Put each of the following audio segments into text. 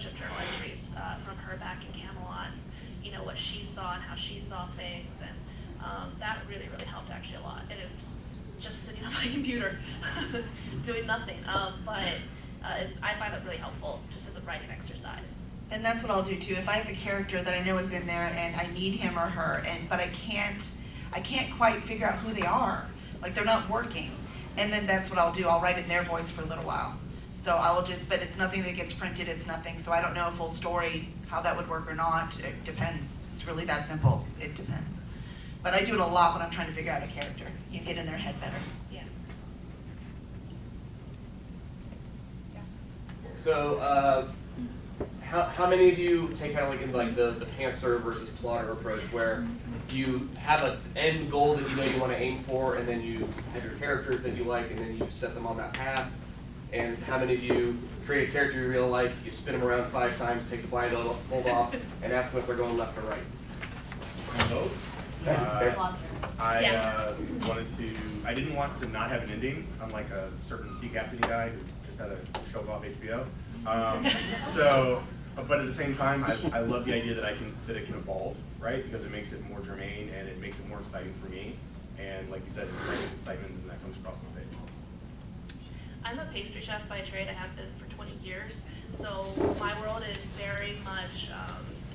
bunch of journal entries from her back in Camelot, you know, what she saw and how she saw things, and that really, really helped actually a lot. And it was just sitting on my computer doing nothing, but I find it really helpful just as a writing exercise. And that's what I'll do too. If I have a character that I know is in there and I need him or her, but I can't quite figure out who they are, like they're not working, and then that's what I'll do. I'll write in their voice for a little while. So I will just, but it's nothing that gets printed, it's nothing, so I don't know a full story, how that would work or not. It depends. It's really that simple. It depends. But I do it a lot when I'm trying to figure out a character. You get in their head better. Yeah. So, how many of you take kind of like in like the pantser versus plotter approach, where you have an end goal that you know you want to aim for, and then you have your characters that you like, and then you set them on that path? And how many of you create a character you really like, you spin them around 5 times, take the blindfold off, and ask them if they're going left or right? I didn't want to not have an ending, unlike a certain sea captain guy who just had a show off HBO. But at the same time, I love the idea that it can evolve, right? Because it makes it more germane and it makes it more exciting for me. And like you said, it's excitement, and that comes across on the page. I'm a pastry chef by trade. I have been for 20 years. So my world is very much,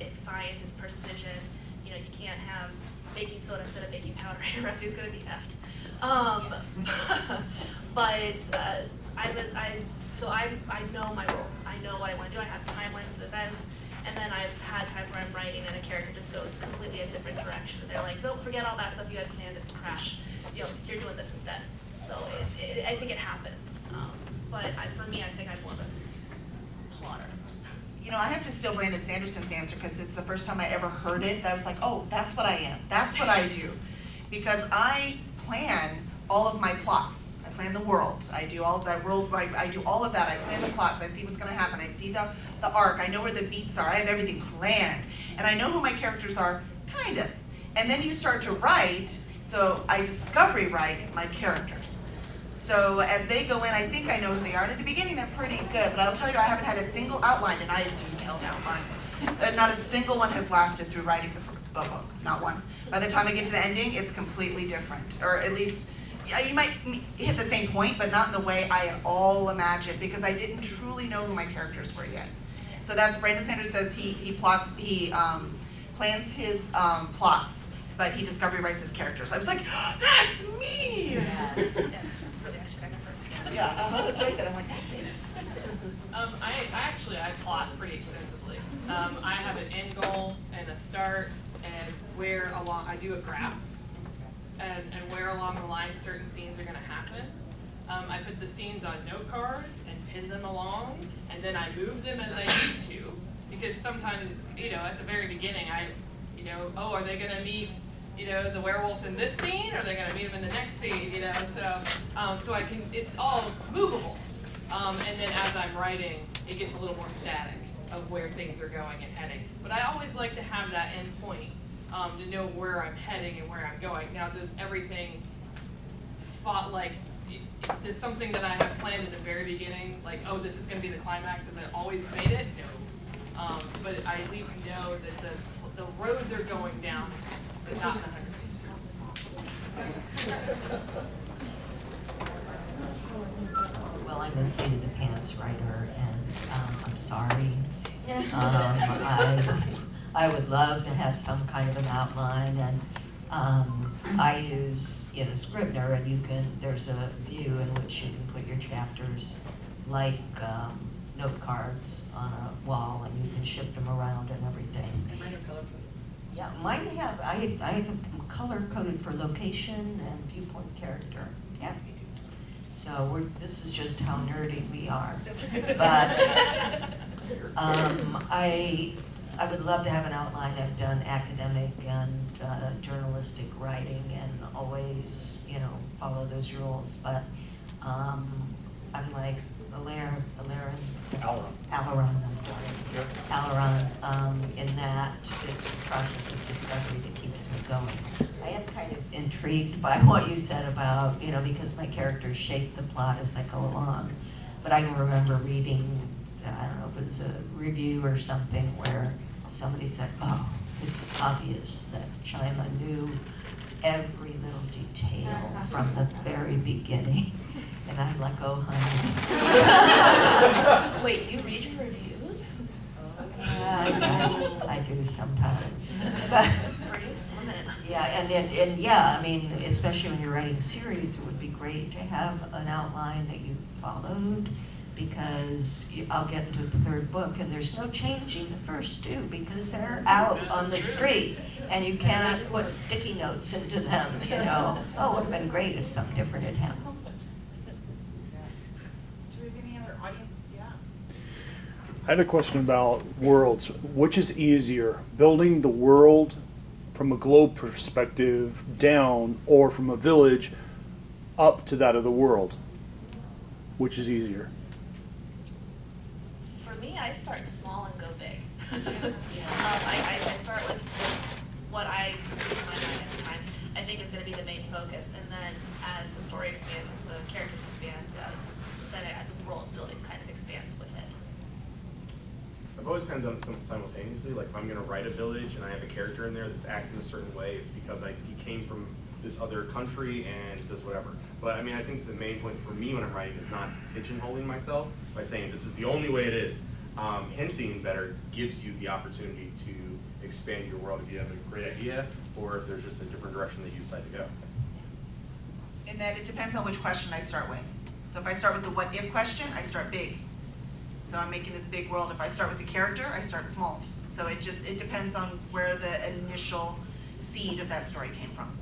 it's science, it's precision. You know, you can't have baking soda instead of baking powder. Your recipe's gonna be effed. I know my roles. I know what I want to do. I have timelines of events. And then I've had times where I'm writing and a character just goes completely a different direction. And they're like, nope, forget all that stuff you had planned, it's trash. You know, you're doing this instead. So I think it happens. For me, I think I'm more of a plotter. You know, I have to steal Brandon Sanderson's answer because it's the first time I ever heard it. That I was like, oh, that's what I am. That's what I do. Because I plan all of my plots. I plan the world. I do all of that world. I do all of that. I plan the plots. I see what's going to happen. I see the arc. I know where the beats are. I have everything planned. And I know who my characters are, kind of. And then you start to write, so I discovery write my characters. So as they go in, I think I know who they are. And at the beginning, they're pretty good. But I'll tell you, I haven't had a single outline, and I have detailed outlines. Not a single one has lasted through writing the book. Not one. By the time I get to the ending, it's completely different. Or at least, you might hit the same point, but not in the way I at all imagined, because I didn't truly know who my characters were yet. So that's, Brandon Sanders says he plans his plots, but he discovery writes his characters. I was like, oh, that's me! Yeah, that's really actually kind of perfect. Yeah, that's what I said. I'm like, that's it. I plot pretty extensively. I have an end goal and a start, and where along, I do a graph, and where along the line certain scenes are going to happen. I put the scenes on note cards and pin them along, and then I move them as I need to, because sometimes, you know, at the very beginning, are they going to meet, the werewolf in this scene, or are they going to meet him in the next scene, so I can, it's all movable. And then as I'm writing, it gets a little more static of where things are going and heading. But I always like to have that end point, to know where I'm heading and where I'm going. Now, does everything does something that I have planned at the very beginning, like, oh, this is going to be the climax, has it always made it? No. But I at least know that the road they're going down, but not in 100%. Well, I'm a seat of the pants writer, and I'm sorry. I would love to have some kind of an outline, and I use Scrivener, and there's a view in which you can put your chapters like note cards on a wall, and you can shift them around and everything. And mine are color-coded. Yeah, mine have, I have them color-coded for location and viewpoint character. Yeah. So this is just how nerdy we are. That's right. But I would love to have an outline. I've done academic and journalistic writing, and always, follow those rules. But I'm like Aleron, I'm sorry. Yep. Aleron, in that it's the process of discovery that keeps me going. I am kind of intrigued by what you said about, because my characters shape the plot as I go along. But I can remember reading I don't know if it was a review or something where somebody said, oh, it's obvious that Chima knew every little detail from the very beginning. And I'm like, oh, honey. Wait, you read your reviews? I do sometimes. Brave woman. Yeah, and yeah, I mean, especially when you're writing a series, it would be great to have an outline that you followed, because I'll get into the third book and there's no changing the first two because they're out on the street and you cannot put sticky notes into them, you know. Oh, it would have been great if something different had happened. Do we have any other audience? Yeah. I have a question about worlds. Which is easier, building the world from a globe perspective down, or from a village up to that of the world? Which is easier? For me, I start small and go big. I start with what I do in my mind at the time I think is going to be the main focus, and then as the story expands, as the characters expand, then the world building kind of expands with it. I've always kind of done something simultaneously. Like if I'm going to write a village and I have a character in there that's acting a certain way, it's because he came from this other country and does whatever. But I mean, I think the main point for me when I'm writing is not pigeonholing myself by saying this is the only way it is. Hinting better gives you the opportunity to expand your world if you have a great idea, or if there's just a different direction that you decide to go. In that it depends on which question I start with. So if I start with the what if question, I start big. So I'm making this big world. If I start with the character, I start small. So it depends on where the initial seed of that story came from.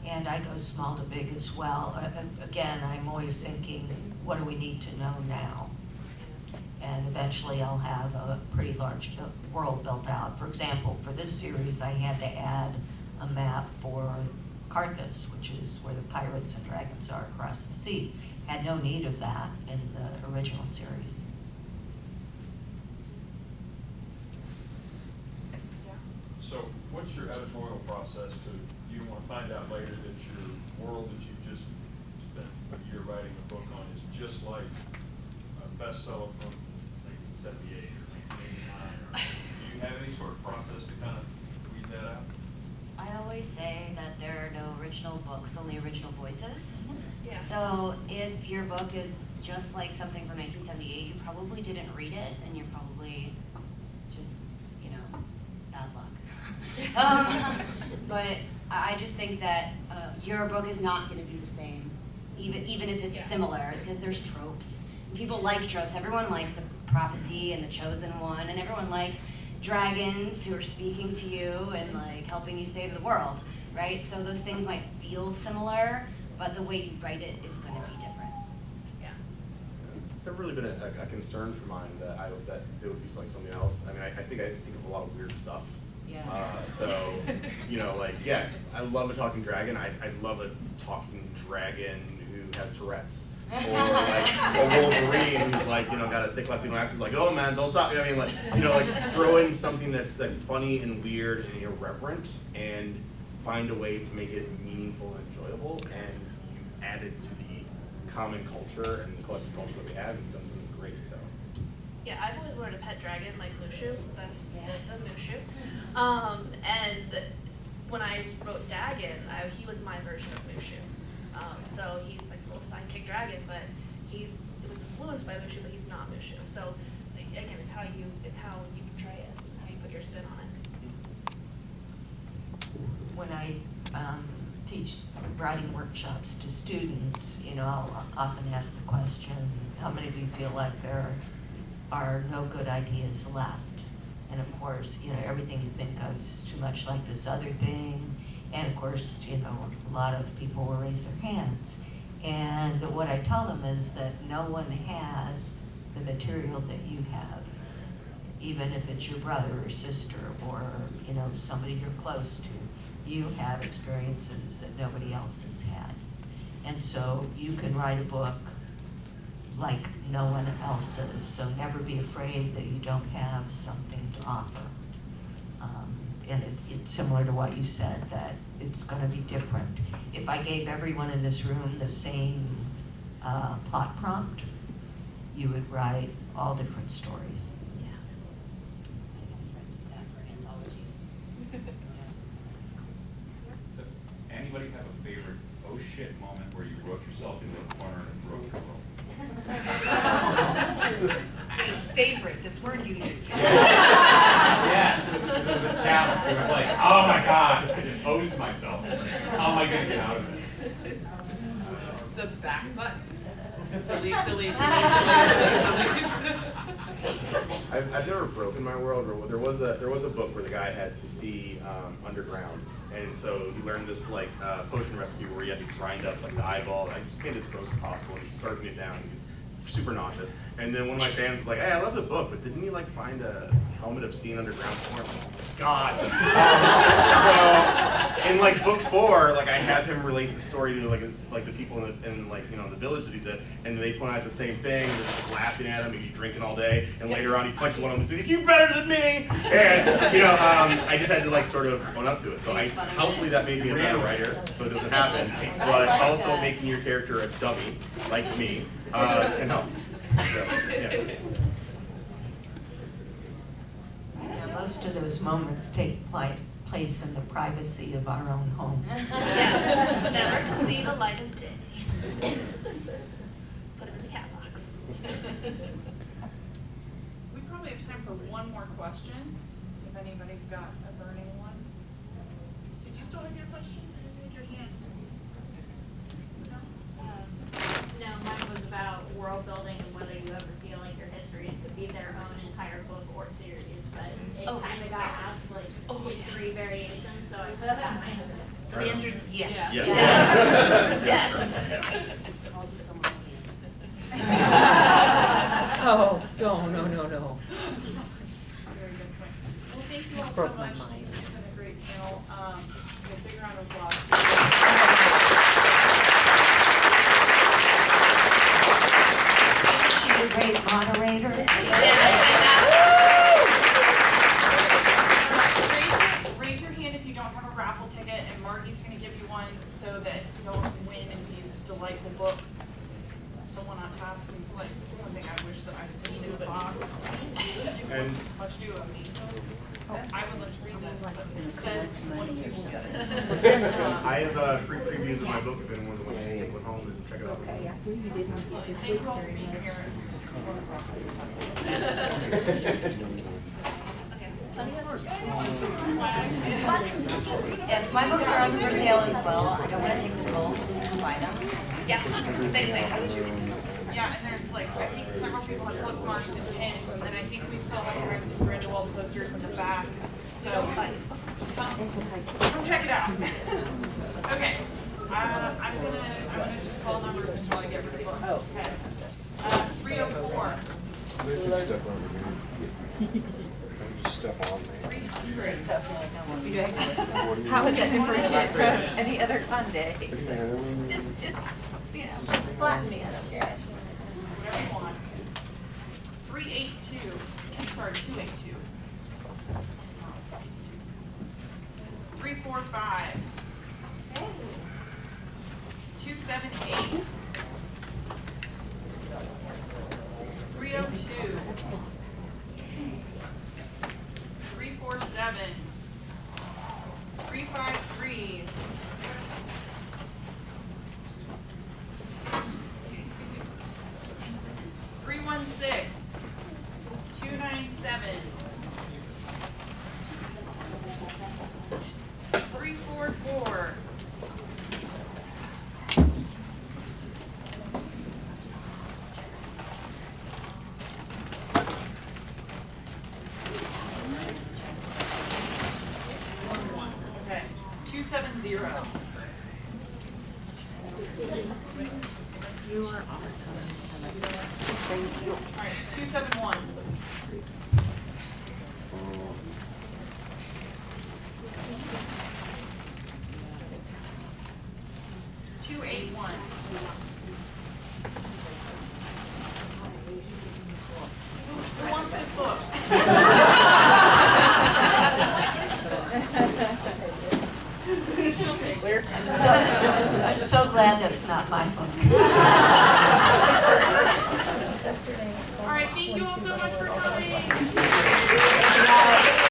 And I go small to big as well. Again, I'm always thinking, what do we need to know now? And eventually I'll have a pretty large world built out. For example, for this series, I had to add a map for Carthus, which is where the pirates and dragons are across the sea. Had no need of that in the original series. So what's your editorial process to, you want to find out later that your world that you just spent a year writing a book on is just like a bestseller from 1978 or 1989? Or do you have any sort of process to kind of weed that out? I always say that there are no original books, only original voices. Yeah. So if your book is just like something from 1978, you probably didn't read it, and you're probably just, bad luck. But I just think that your book is not going to be the same, even if it's similar, because there's tropes. People like tropes. Everyone likes the prophecy and the chosen one, and everyone likes dragons who are speaking to you and like helping you save the world, right? So those things might feel similar, but the way you write it is going to be different. Yeah. It's never really been a concern for mine that that it would be like something else. I mean, I think of a lot of weird stuff. Yeah. I love a talking dragon. I love a talking dragon who has Tourette's. Or like a Wolverine who's like, got a thick Latino accent, like, oh man, don't talk. I mean, like throw in something that's like funny and weird and irreverent, and find a way to make it meaningful and enjoyable, and you've added to the common culture and the collective culture that we have, and you've done something great. So. Yeah, I've always wanted a pet dragon like Mushu. That's the Mushu. And when I wrote Dagon, he was my version of Mushu. So he's like a little sidekick dragon, but it was influenced by Mushu, but he's not Mushu. So again, it's how you portray it, how you put your spin on it. When I teach writing workshops to students, I'll often ask the question, how many of you feel like there are no good ideas left? And of course, everything you think of is too much like this other thing. And of course, a lot of people will raise their hands. And what I tell them is that no one has the material that you have, even if it's your brother or sister or, somebody you're close to. You have experiences that nobody else has had. And so you can write a book like no one else's, so never be afraid that you don't have something to offer. And it's similar to what you said, that it's going to be different. If I gave everyone in this room the same plot prompt, you would write all different stories. Yeah. I got a friend do that for anthology. So, anybody have a favorite oh shit moment where you wrote yourself into a corner and broke your role? Wait, favorite, this word you use. Yeah, this was a challenge. It was like, oh my god, I just hosed myself. How am I gonna get out of this? The back button. Delete, delete, delete, delete, delete. I've never broken my world. There was a book where the guy had to see underground, and so he learned this like potion recipe where he had to grind up like the eyeball, like he made it as gross as possible, and he's starving it down. And he's super nauseous. And then one of my fans was like, "Hey, I love the book, but didn't you like find a helmet of seeing underground for him?" I'm like, God. So in like book 4, like I have him relate the story to like the people in like the village that he's in, and they point out the same thing. They're just laughing at him. He's drinking all day, and later on he punches one of them and says, "You're better than me." And I just had to like sort of own up to it. So hopefully that made me a better writer, so it doesn't happen. But also making your character a dummy like me can help. So, yeah. Yeah, most of those moments take place in the privacy of our own homes. Yes, never to see the light of day. Put it in the cat box. We probably have time for one more question, if anybody's got a burning one. Did you still have your question? You had your hand. No, mine was about world building and whether you ever feel like your histories could be their own entire book or series, but it kind of got asked like in 3 variations, so I put that my So the answer is yes. Yeah. Yes. It's called just someone again. Oh, no. Very good point. Well, thank you all so Broke my much. mind. It's been a great panel. So big round of applause. She's a great moderator. Raise your hand if you don't have a raffle ticket, and Margie's going to give you one so that you'll win these delightful books. The one on top seems like something I wish that I had seen in the box. And Much do of me. I would love to read this, but instead, one of you will get it. I have free previews of my book if anyone wants to take one home and check it out. Thank you all for being here. Yes, my books are on for sale as well. I don't want to take the poll. Please come buy them. Yeah, same thing. Yeah, and there's like, I think several people have bookmarks and pins, and then I think we still have room to print wall posters in the back. So, come check it out. Okay, I'm gonna just call numbers until I get rid of books. Okay. 304. How would that differentiate from any other fun day? Just, flatten me, I don't care. Whatever you want. 382. Sorry, 282. 345. 278. 302. 347. 353. 316. 297. 344. 270. You are awesome. Thank you. All right, 271. 281. Who wants this book? She'll take it. I'm so glad that's not my book. Thank you.